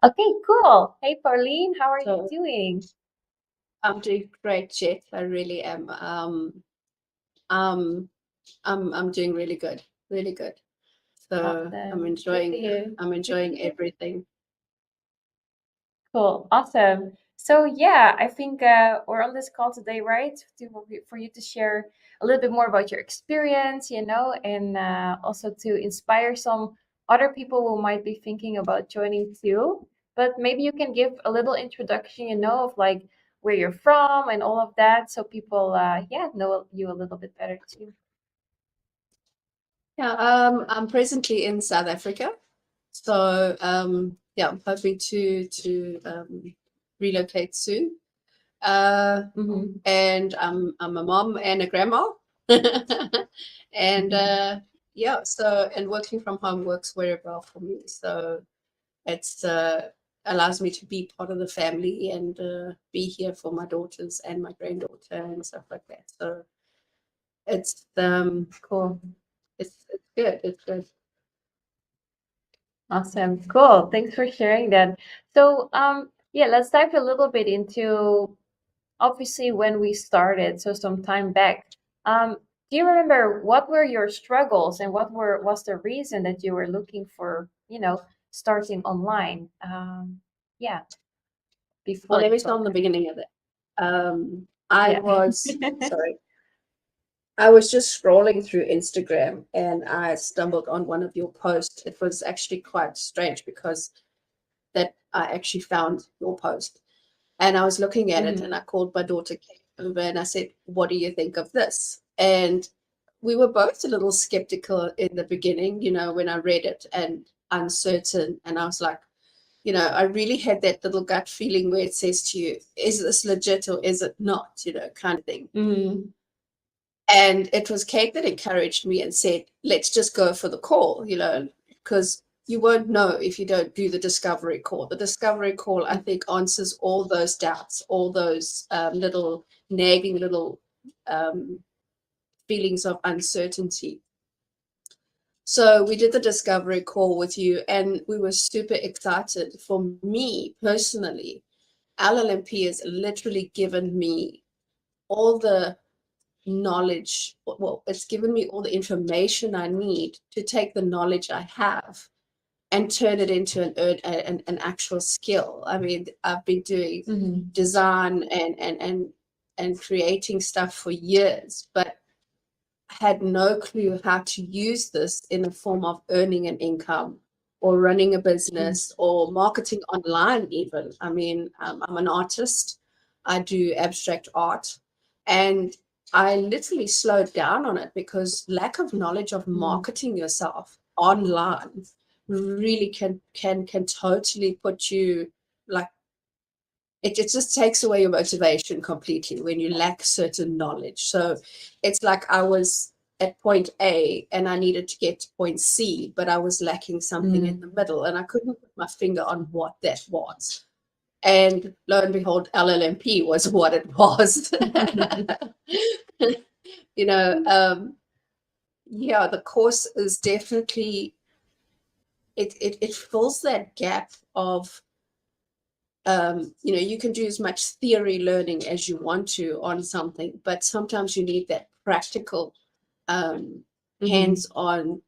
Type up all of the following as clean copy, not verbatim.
Okay, cool. Hey, Pauline, how are you So doing? I'm doing great, Jet. I really am. Um, I'm doing really good, really good. So Awesome. Good to hear. I'm Good to enjoying hear. everything. Cool. Awesome. So yeah, I think we're on this call today, right? For you to share a little bit more about your experience, and also to inspire some other people who might be thinking about joining too. But maybe you can give a little introduction, of like where you're from and all of that, so people, yeah, know you a little bit better too. Yeah, I'm presently in South Africa. So yeah, I'm hoping to relocate soon. Uh, Mm-hmm. and I'm a mom and a grandma. And yeah, so and working from home works very well for me. So it's allows me to be part of the family and be here for my daughters and my granddaughter and stuff like that. So it's Cool. it's good. It's good. Awesome. Cool. Thanks for sharing that. So, yeah, let's dive a little bit into obviously when we started, so some time back. Do you remember what were your struggles and was the reason that you were looking for, starting online? Yeah, Well, before let the me start from the COVID. beginning of it. I Yeah. was sorry. I was just scrolling through Instagram and I stumbled on one of your posts. It was actually quite strange because that I actually found your post and I was looking at it and Hmm. I called my daughter Kate over and I said, "What do you think of this?" And we were both a little skeptical in the beginning, when I read it and uncertain. And I was like, I really had that little gut feeling where it says to you, is this legit or is it not, kind of thing. Hmm. And it was Kate that encouraged me and said, let's just go for the call, because you won't know if you don't do the discovery call. The discovery call, I think, answers all those doubts, all those little nagging little um, feelings of uncertainty. So we did the discovery call with you, and we were super excited. For me personally, LLMP has literally given me all the knowledge. Well, it's given me all the information I need to take the knowledge I have and turn it into an actual skill. I mean, I've been doing Hmm. design and creating stuff for years, but had no clue how to use this in a form of earning an income or running a business or marketing online even. I mean, I'm an artist. I do abstract art, and I literally slowed down on it because lack of knowledge of Hmm. marketing yourself online really can totally put you like it just takes away your motivation completely when you lack certain knowledge. So it's like I was at point A and I needed to get to point C, but I was lacking something in the Hmm. middle and I couldn't put my finger on what that was. And lo and behold, LLMP was what it was. you know, um, yeah, the course is definitely it fills that gap of you can do as much theory learning as you want to on something, but sometimes you need that practical, um, Hmm. hands-on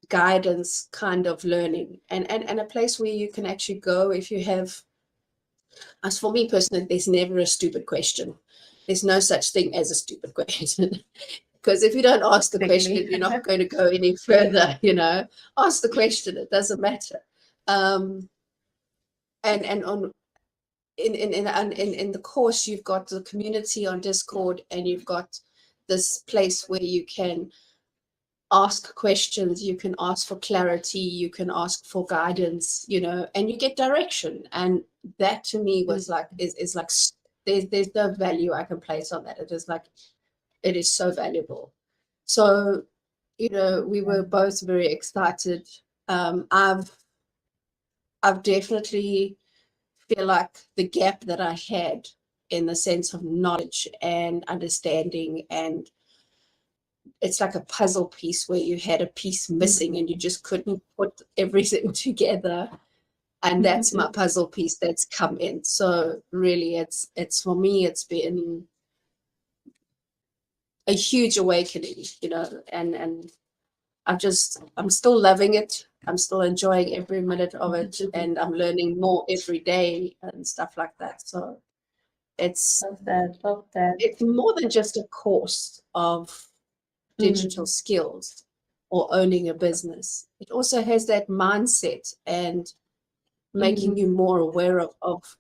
guidance kind of learning, and a place where you can actually go if you have. As for me personally, there's never a stupid question. There's no such thing as a stupid question. Because if you don't ask the Exactly. question, you're not going to go any further. Ask the question; it doesn't matter. Um, and on in the course you've got the community on Discord and you've got this place where you can ask questions, you can ask for clarity, you can ask for guidance, and you get direction. And that to me was like is like there's no value I can place on that. It is like it is so valuable. So we were both very excited. I've definitely feel like the gap that I had in the sense of knowledge and understanding, and it's like a puzzle piece where you had a piece missing Mhm. and you just couldn't put everything together. And that's my puzzle piece that's come in. So really, it's for me, it's been a huge awakening, and I'm still loving it. I'm still enjoying every minute of it, and I'm learning more every day and stuff like that. So it's Love that. it's more than just a course of digital skills or owning a business. It also has that mindset and making you more aware of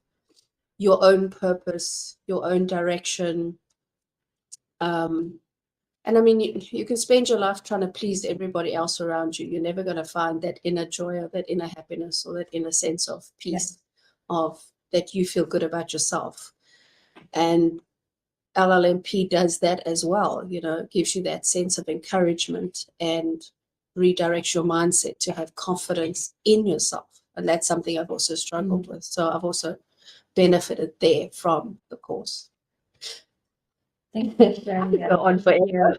your own purpose, your own direction. And I mean, you can spend your life trying to please everybody else around you. You're never going to find that inner joy or that inner happiness or that inner sense of peace, of that you feel good about yourself. And LLMP does that as well, gives you that sense of encouragement and redirects your mindset to have confidence in yourself. And that's something I've also struggled with. So I've also benefited there from the course. Thank you for sharing that. Go on forever.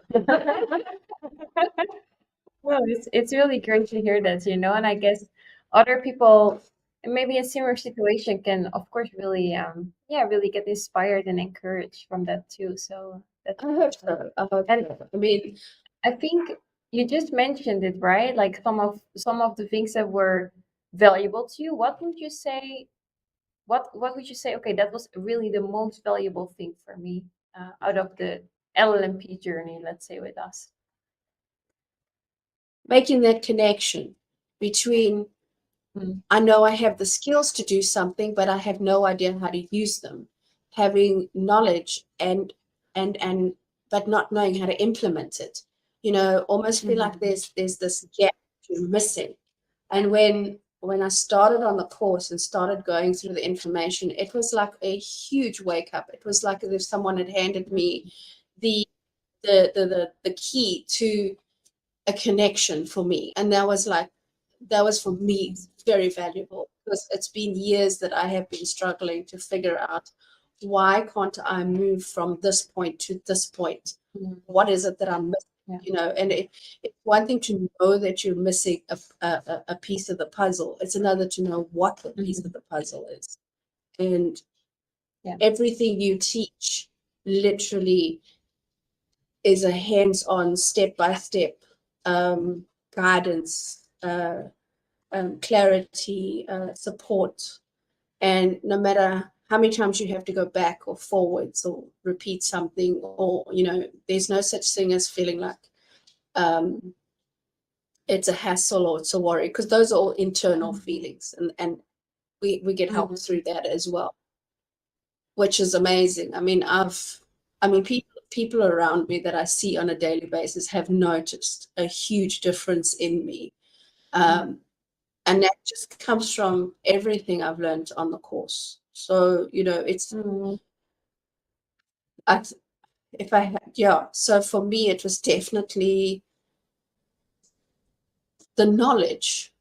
Well, it's really great to hear that, and I guess other people maybe in similar situation can, of course, really, really get inspired and encouraged from that too. So that's I hope so. and I mean, I think you just mentioned it, right? Like some of the things that were valuable to you. What would you say? What would you say? Okay, that was really the most valuable thing for me out of the LLMP journey, let's say, with us. making that connection between I know I have the skills to do something, but I have no idea how to use them. Having knowledge and but not knowing how to implement it. Almost feel like there's this gap you're missing. And when I started on the course and started going through the information, it was like a huge wake up. It was like as if someone had handed me the the key to a connection for me. And that was for me very valuable, because it's been years that I have been struggling to figure out, why can't I move from this point to this point? What is it that I'm missing? And it's one thing to know that you're missing a piece of the puzzle. It's another to know what the piece of the puzzle is. And everything you teach literally is a hands-on, step-by-step guidance, clarity, support. And no matter how many times you have to go back or forwards or repeat something, or, there's no such thing as feeling like it's a hassle or it's a worry, because those are all internal feelings. And we get help through that as well, which is amazing. I mean, people around me that I see on a daily basis have noticed a huge difference in me. And that just comes from everything I've learned on the course. So, it's, so for me, it was definitely the knowledge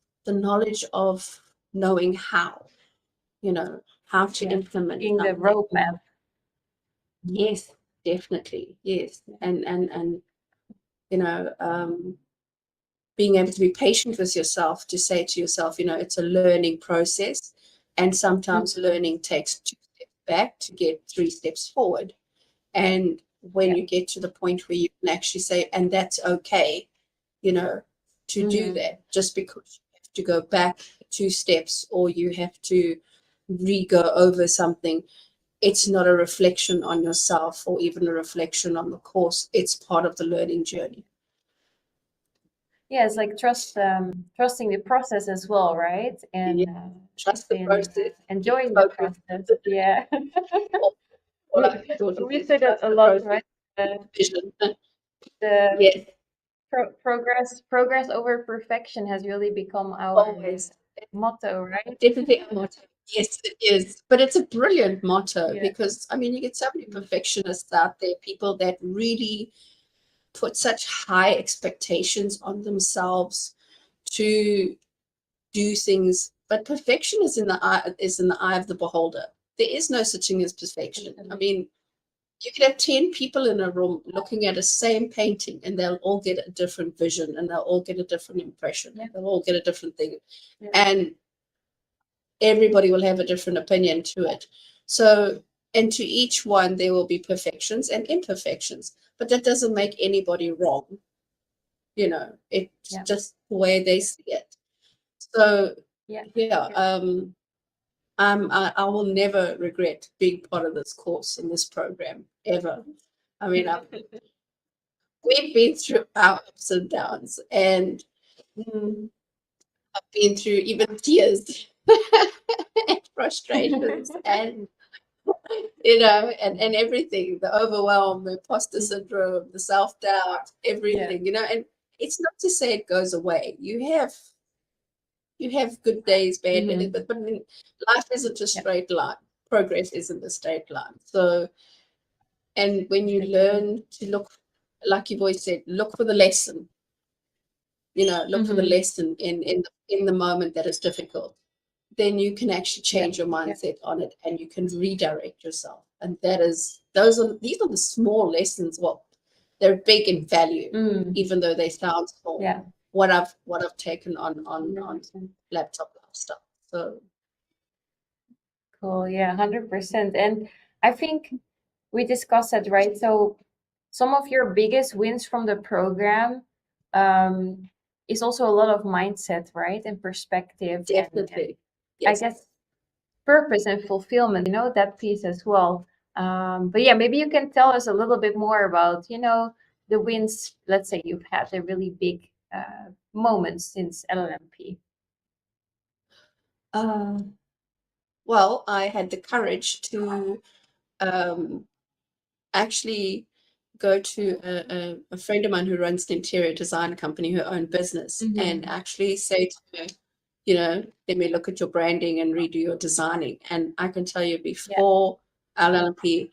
of knowing how to implement In the something. roadmap. Yes, definitely. Yes. And being able to be patient with yourself, to say to yourself, it's a learning process. And sometimes learning takes 2 steps back to get 3 steps forward. And when you get to the point where you can actually say, and that's okay, to do that, just because you have to go back 2 steps or you have to re-go over something, it's not a reflection on yourself or even a reflection on the course. It's part of the learning journey. Yeah, it's like trusting the process as well, right? And Trust the process. enjoying the process. Yeah. We say that a lot, right? The Yes, progress over perfection has really become our always. motto, right? Definitely a motto. Yes, it is. But it's a brilliant motto, Yeah. because, I mean, you get so many perfectionists out there, people that really put such high expectations on themselves to do things. But perfection is in the eye of the beholder. There is no such thing as perfection. I mean, you could have 10 people in a room looking at a same painting, and they'll all get a different vision, and they'll all get a different impression. They'll all get a different thing. And everybody will have a different opinion to it. So, and to each one, there will be perfections and imperfections, but that doesn't make anybody wrong. It's Yeah. just the way they see it. So, Yeah. I will never regret being part of this course and this program ever. I mean, we've been through our ups and downs, and I've been through even tears and frustrations and and everything, the overwhelm, the imposter syndrome, the self-doubt, everything, and it's not to say it goes away. You have good days, bad days, but life isn't a straight line. Progress isn't a straight line. So, and when you learn to look, like you've always said, look for the lesson. Look for the lesson in the moment that is difficult. Then you can actually change your mindset on it, and you can redirect yourself. And these are the small lessons. Well, they're big in value, even though they sound small. Yeah. What I've taken on laptop lifestyle. So Cool. Yeah, 100%. And I think we discussed that, right? So some of your biggest wins from the program is also a lot of mindset, right? And perspective. And definitely, I yes. guess purpose and fulfillment, that piece as well. But yeah, maybe you can tell us a little bit more about, the wins, let's say you've had the really big moments since LLMP. Well, I had the courage to actually go to a friend of mine who runs an interior design company, her own business, and actually say to her, let me look at your branding and redo your designing. And I can tell you, before LLP,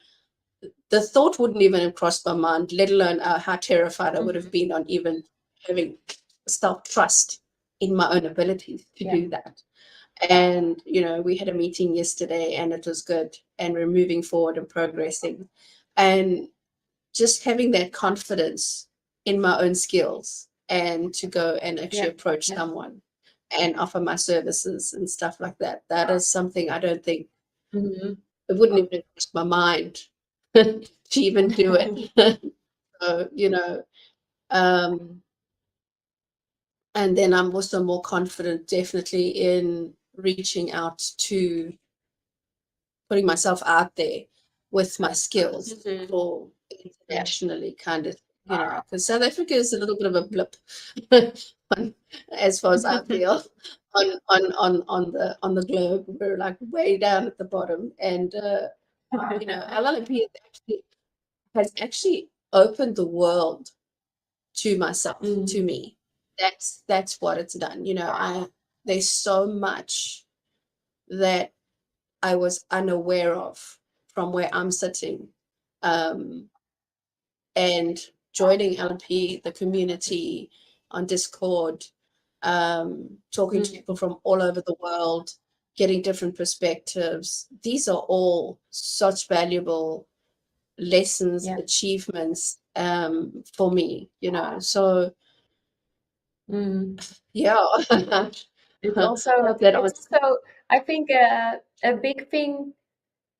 the thought wouldn't even have crossed my mind, let alone how terrified I would have been on even having self-trust in my own abilities to do that. And, we had a meeting yesterday and it was good, and we're moving forward and progressing. And just having that confidence in my own skills, and to go and actually approach someone and offer my services and stuff like that. That is something I don't think it wouldn't even cross my mind to even do it. So, and then I'm also more confident, definitely, in reaching out to putting myself out there with my skills for internationally, kind of, because South Africa is a little bit of a blip as far as I feel on the globe. We're like way down at the bottom, and LLP has actually opened the world to myself, to me. That's what it's done. There's so much that I was unaware of from where I'm sitting. And joining LP, the community on Discord, talking to people from all over the world, getting different perspectives. These are all such valuable lessons, achievements for me, So, yeah. It's also, I think, a big thing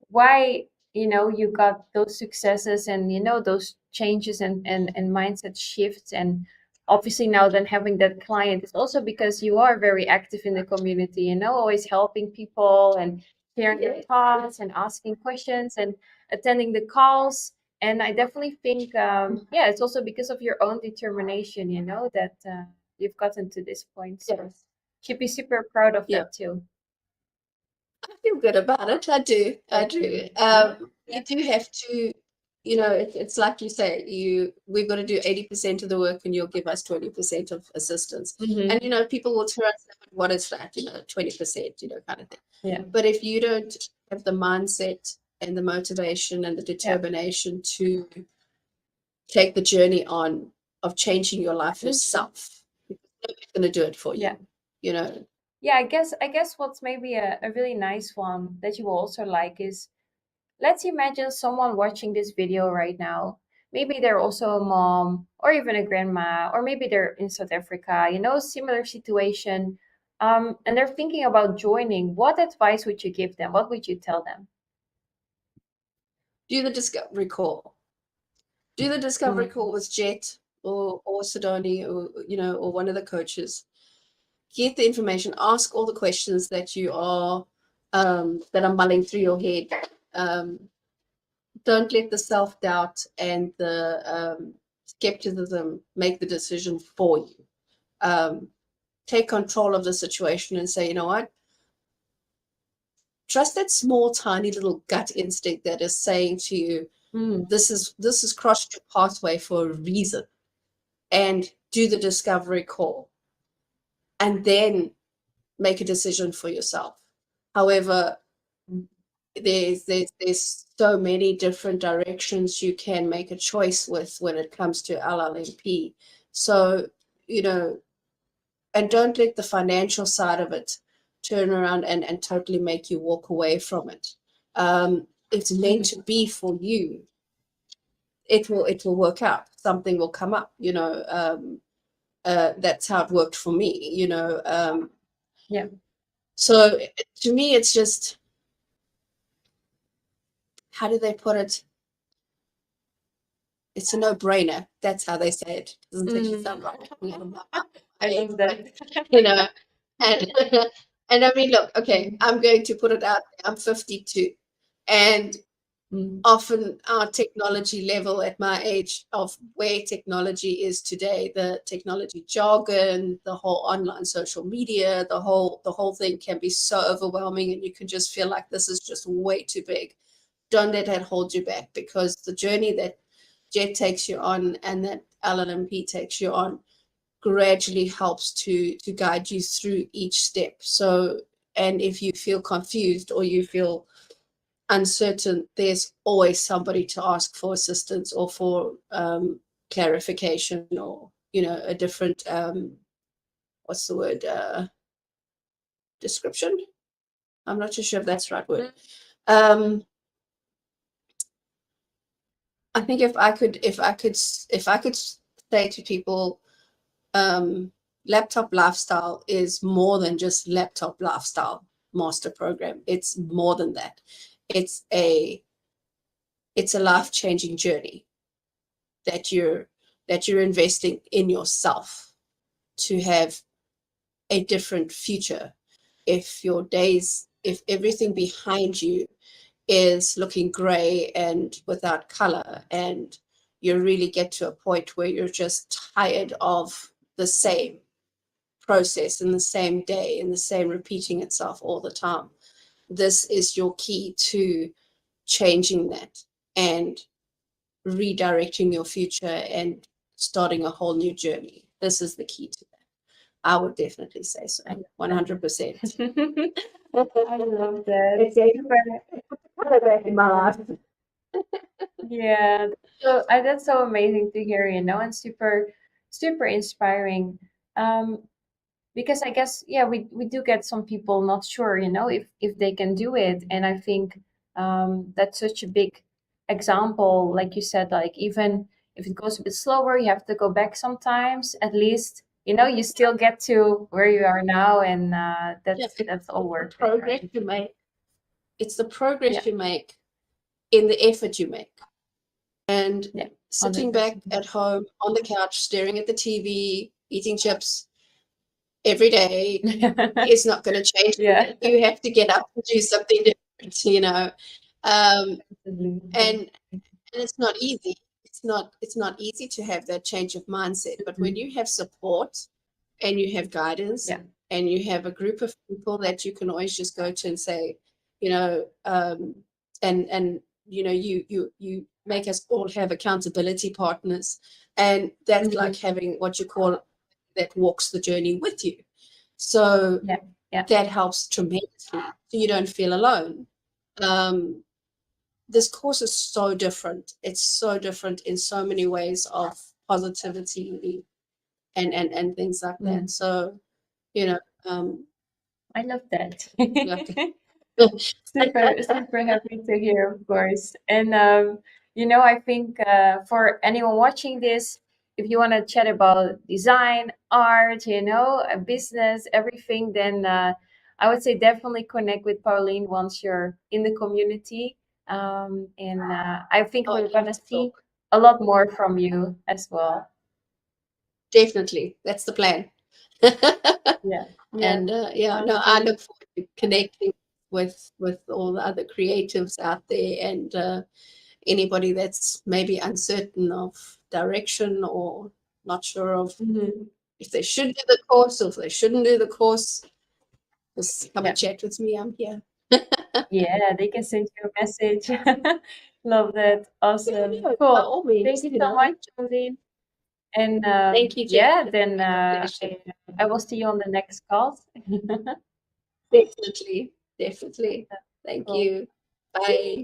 why you got those successes and those changes and mindset shifts, and obviously now then having that client is also because you are very active in the community, always helping people and sharing your thoughts and asking questions and attending the calls. And I definitely think it's also because of your own determination, that you've gotten to this point. So should be super proud of that too. I feel good about it. I do. You do have to, it's like you say, we've got to do 80% of the work and you'll give us 20% of assistance. And, people will turn and say, what is that? 20%, kind of thing. Yeah. But if you don't have the mindset and the motivation and the determination to take the journey on of changing your life yourself, nobody's going to do it for you. Yeah, I guess what's maybe a really nice one that you will also like is, let's imagine someone watching this video right now. Maybe they're also a mom or even a grandma, or maybe they're in South Africa, similar situation. and they're thinking about joining, what advice would you give them? What would you tell them? Do the discovery call. Do the discovery call with Jet or Sidoni or one of the coaches. Get the information, ask all the questions that you are that are mulling through your head. Don't let the self-doubt and the skepticism make the decision for you. Take control of the situation and say, you know what? Trust that small, tiny little gut instinct that is saying to you, this is crossed your pathway for a reason. And do the discovery call. And then make a decision for yourself. However, there's so many different directions you can make a choice with when it comes to LLMP. So, and don't let the financial side of it turn around and totally make you walk away from it. It's meant to be for you. It will work out. Something will come up, that's how it worked for me, Yeah. So to me, it's just, how do they put it? It's a no-brainer. That's how they say it. Doesn't actually sound right. I love that. And and I mean, look, okay, I'm going to put it out there. I'm 52, and often our technology level at my age of where technology is today, the technology jargon, the whole online social media, the whole thing can be so overwhelming, and you can just feel like this is just way too big. Don't let that hold you back, because the journey that Jet takes you on and that LLMP takes you on gradually helps to guide you through each step. So, and if you feel confused or you feel uncertain, there's always somebody to ask for assistance or for clarification, or a different what's the word, description. I'm not too sure if that's the right word. I think if I could say to people, laptop lifestyle is more than just laptop lifestyle master program. It's more than that. It's a life-changing journey that you're investing in yourself to have a different future. If everything behind you is looking gray and without color, and you really get to a point where you're just tired of the same process in the same day and the same repeating itself all the time, this is your key to changing that and redirecting your future and starting a whole new journey. This is the key to that. I would definitely say so. 100%. I love that. Yeah, so that's so amazing to hear, and super, super inspiring. Um, because I guess, yeah, we do get some people not sure, if they can do it, and I think that's such a big example, like you said, like even if it goes a bit slower, you have to go back sometimes. At least, you still get to where you are now, and that's all worth it, Progress right? you make. It's the progress you make in the effort you make. And sitting back at home on the couch, staring at the TV, eating chips every day is not going to change. Yeah. You have to get up and do something different, and it's not easy. It's not easy to have that change of mindset. But when you have support and you have guidance, and you have a group of people that you can always just go to and say, and you make us all have accountability partners, and that's like having what you call that walks the journey with you. So that helps tremendously. So you don't feel alone. This course is so different. It's so different in so many ways of positivity and things like that. So, I love that. yeah. Super, super happy to hear, of course. And I think for anyone watching this, if you want to chat about design, art, business, everything, then I would say definitely connect with Pauline once you're in the community. And I think Oh, we're I'd love gonna to see talk. a lot more from you as well. Definitely. That's the plan. Yeah. Yeah. And yeah, Sounds no, I good. look forward to connecting with all the other creatives out there, and anybody that's maybe uncertain of direction or not sure of Mhm. if they should do the course or if they shouldn't do the course. Just come Yeah. and chat with me. I'm here. Yeah, they can send you a message. Love that. Yeah, Awesome. no, by Cool. all means, Thank you so much, Pauline. And thank you, Jen. yeah, It's then been a pleasure. I will see you on the next call. Definitely, definitely. Thank Cool. you. Bye.